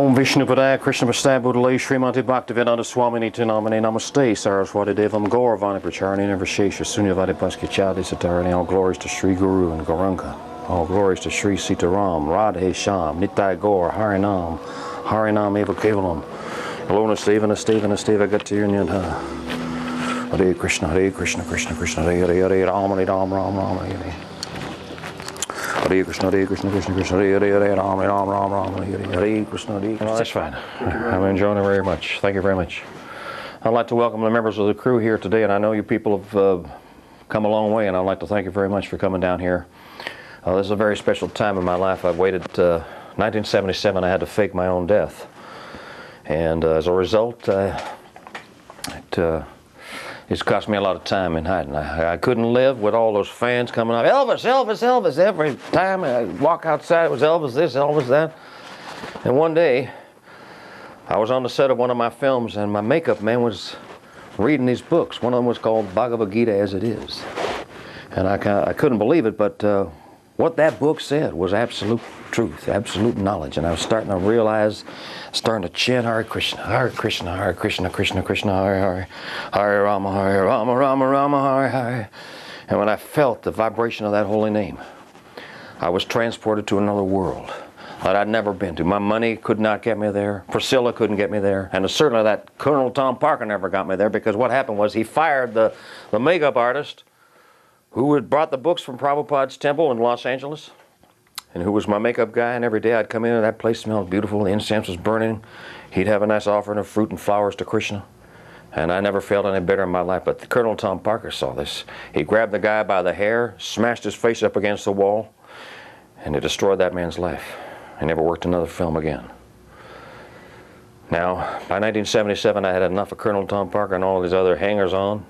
Om Vishnu Padaya Krishna Prasad Buddhalay Srimati Bhaktivedanta Swamini Tinamani Namaste Saraswati Devam Gauravani Pracharani Nirvashesha Sunyavadi Paskachadi Satarani. All glories to Sri Guru and Gauranga. All glories to Sri Sitaram, Radhe Sham, Nitai Gaur, Harinam, Harinam Eva Kevalam. Alona Stevana Stevana Steva Gatyurnyan. Hare Krishna, Krishna Krishna, Hare Hare, Hare Ram, Hare Ram, Ram Ram, Hare Hare. Hare Krishna, Krishna Krishna, Hare Hare, Hare Ram, Ram Ram, Ram, Hare Hare Krishna, Hare Krishna. Oh, that's fine. I'm enjoying it very much. Thank you very much. I'd like to welcome the members of the crew here today, and I know you people have come a long way, and I'd like to thank you very much for coming down here. This is a very special time in my life. I've waited 1977. I had to fake my own death, and as a result, it's cost me a lot of time in hiding. I couldn't live with all those fans coming up, Elvis, Elvis, Elvis. Every time I walk outside, it was Elvis this, Elvis that. And one day, I was on the set of one of my films, and my makeup man was reading these books. One of them was called Bhagavad Gita as It Is. And I couldn't believe it, but what that book said was absolute truth, absolute knowledge. And I was starting to realize, starting to chant Hare Krishna, Krishna Krishna, Hare Hare, Hare Rama, Rama Rama, Hare Hare. And when I felt the vibration of that holy name, I was transported to another world that I'd never been to. My money could not get me there. Priscilla couldn't get me there. And certainly that Colonel Tom Parker never got me there, because what happened was he fired the makeup artist who had brought the books from Prabhupada's temple in Los Angeles, and who was my makeup guy. And every day I'd come in and that place smelled beautiful. The incense was burning. He'd have a nice offering of fruit and flowers to Krishna. And I never felt any better in my life. But Colonel Tom Parker saw this. He grabbed the guy by the hair, smashed his face up against the wall, and it destroyed that man's life. He never worked another film again. Now, by 1977, I had enough of Colonel Tom Parker and all these other hangers-on.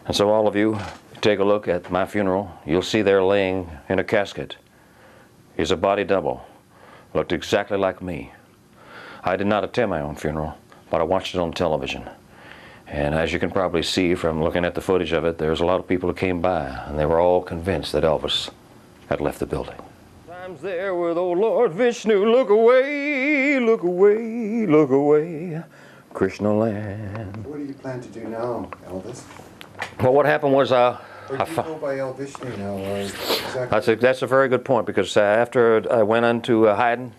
And so all of you, take a look at my funeral. You'll see there laying in a casket is a body double. Looked exactly like me. I did not attend my own funeral, but I watched it on television. And as you can probably see from looking at the footage of it, there's a lot of people who came by, and they were all convinced that Elvis had left the building. Times there with old Lord Vishnu, look away, look away, look away, Krishna land. What do you plan to do now, Elvis? Well, what happened was Or do you go by Elvisnu now? Or exactly? That's a very good point, because after I went into hiding,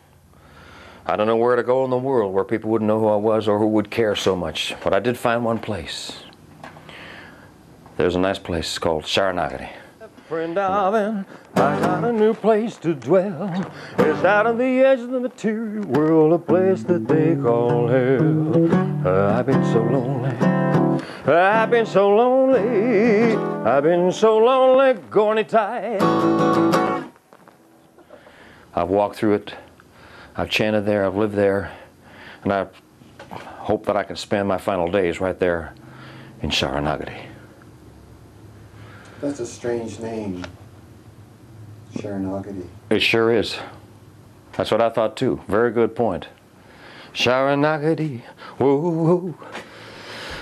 I don't know where to go in the world where people wouldn't know who I was or who would care so much. But I did find one place. There's a nice place called Sharanagati. Vrindavan, I got a new place to dwell. It's out on the edge of the material world, a place that they call hell. I've been so lonely. I've been so lonely, I've been so lonely, gorny tight. I've walked through it, I've chanted there, I've lived there, and I hope that I can spend my final days right there in Sharanagati. That's a strange name, Sharanagati. It sure is. That's what I thought too. Very good point. Sharanagati, whoa, whoa.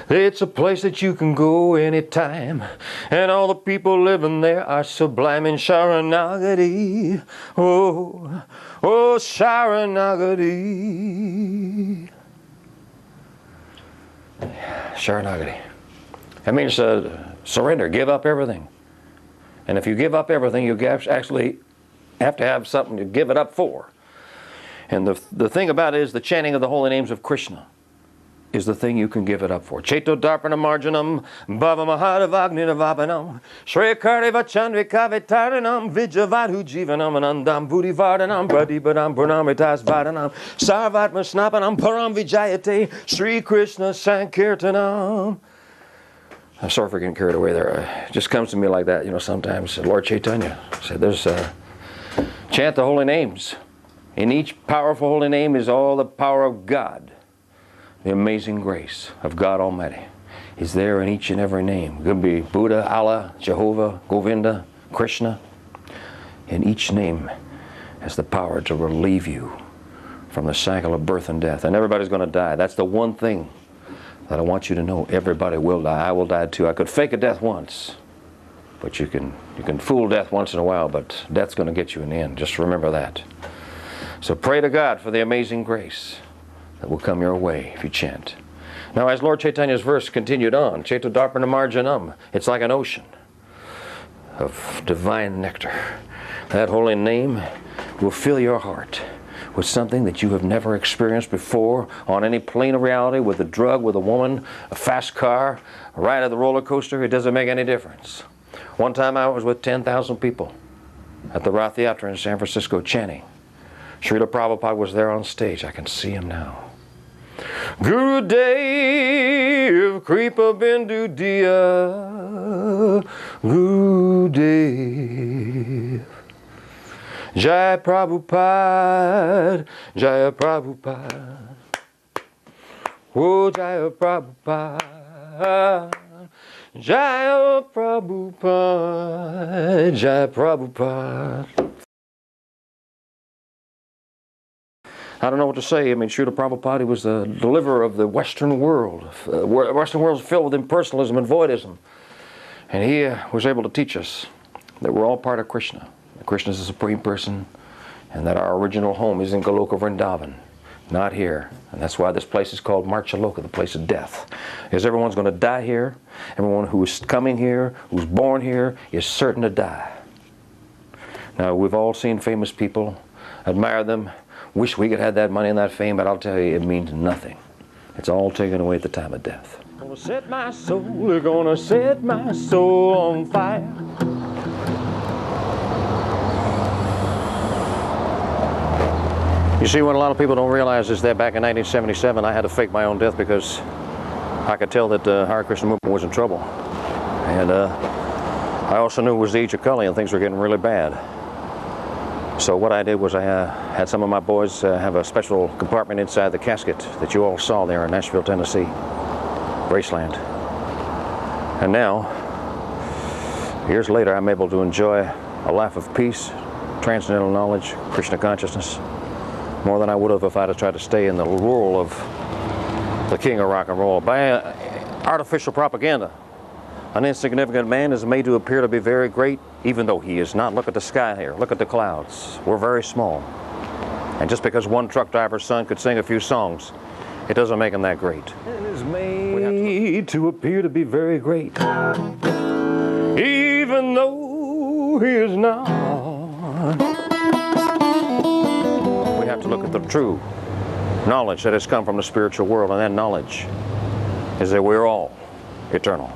It's a place that you can go anytime, and all the people living there are sublime in Sharanagati. Oh, oh, Sharanagati. Sharanagati. That means surrender, give up everything. And if you give up everything, you actually have to have something to give it up for. And the thing about it is the chanting of the holy names of Krishna is the thing you can give it up for. Cheto Darpana Marjanam, Bhava Mahadavagnina Vapanam, Shreya Kardeva Chandrika Vitaranam, Vijavadhu Jivanam, Anandam Buddhi Vardanam, Pradipadam Pranamitas Vadanam, Sarvatma Snapanam, Param Vijayate, Sri Krishna Sankirtanam. I'm sorry for getting carried away there. It just comes to me like that, you know, sometimes. Lord Chaitanya said, there's chant the holy names. In each powerful holy name is all the power of God. The amazing grace of God Almighty is there in each and every name. It could be Buddha, Allah, Jehovah, Govinda, Krishna. And each name has the power to relieve you from the cycle of birth and death. And everybody's going to die. That's the one thing that I want you to know. Everybody will die. I will die too. I could fake a death once, but you can fool death once in a while, but death's going to get you in the end. Just remember that. So pray to God for the amazing grace that will come your way if you chant. Now, as Lord Chaitanya's verse continued on, Chaito Darpana Marjanam, it's like an ocean of divine nectar. That holy name will fill your heart with something that you have never experienced before on any plane of reality, with a drug, with a woman, a fast car, a ride of the roller coaster. It doesn't make any difference. One time I was with 10,000 people at the Rath Theatre in San Francisco chanting. Srila Prabhupada was there on stage. I can see him now. Guru Dev Kripa Bindu Dia Guru Dev Jai Prabhupada Jaya Prabhupada Oh Jaya Prabhupada Jaya Prabhupada Jaya Prabhupada. I don't know what to say. I mean, Srila Prabhupada, he was the deliverer of the Western world. The Western world is filled with impersonalism and voidism. And he was able to teach us that we're all part of Krishna. That Krishna is the Supreme Person, and that our original home is in Goloka Vrindavan, not here. And that's why this place is called Marchaloka, the place of death. Because everyone's going to die here. Everyone who is coming here, who's born here, is certain to die. Now, we've all seen famous people, admire them, wish we could have that money and that fame, but I'll tell you, it means nothing. It's all taken away at the time of death. Gonna set my soul, we're gonna set my soul on fire. You see, what a lot of people don't realize is that back in 1977, I had to fake my own death because I could tell that the Hare Krishna movement was in trouble. And I also knew it was the age of Kali and things were getting really bad. So what I did was I had some of my boys have a special compartment inside the casket that you all saw there in Nashville, Tennessee, Graceland. And now, years later, I'm able to enjoy a life of peace, transcendental knowledge, Krishna consciousness, more than I would have if I'd have tried to stay in the role of the king of rock and roll by artificial propaganda. An insignificant man is made to appear to be very great, even though he is not. Look at the sky here. Look at the clouds. We're very small. And just because one truck driver's son could sing a few songs, it doesn't make him that great. It is made to appear to be very great, even though he is not. We have to look at the true knowledge that has come from the spiritual world, and that knowledge is that we're all eternal,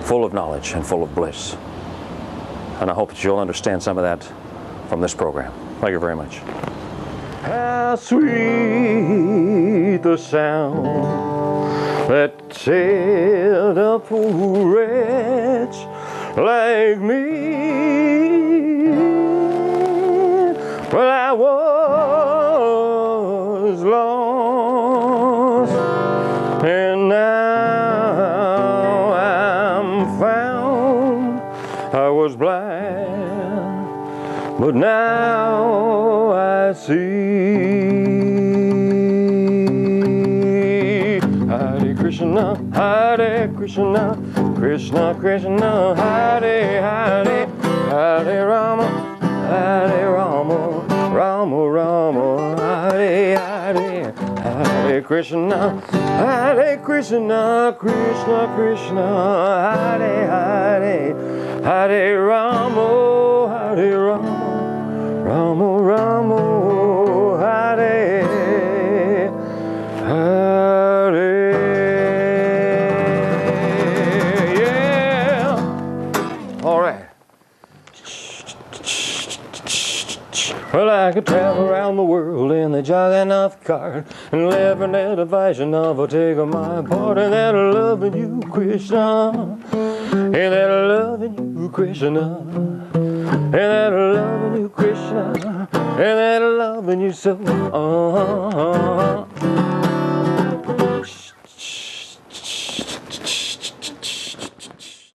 full of knowledge and full of bliss. And I hope that you'll understand some of that from this program. Thank you very much. How sweet the sound that set a poor wretch like me. Well, I was lost, and now I'm found. I was blind, but now I see. Hare Krishna, Hare Krishna, Krishna Krishna, Hare Hare, Hare Rama, Hare Rama, Rama Rama, Hare Hare, Hare Krishna, Hare Krishna, Krishna Krishna, Hare Hare, Hare Rama, Hare Rama, Rama Rama, Hare Hare. Yeah. All right. Well, I could travel around the world in the Jagannath cart and live in that vision of a take of my part, and that loving you, Krishna, and that loving you, Krishna, and that loving you, Krishna, and that loving you so.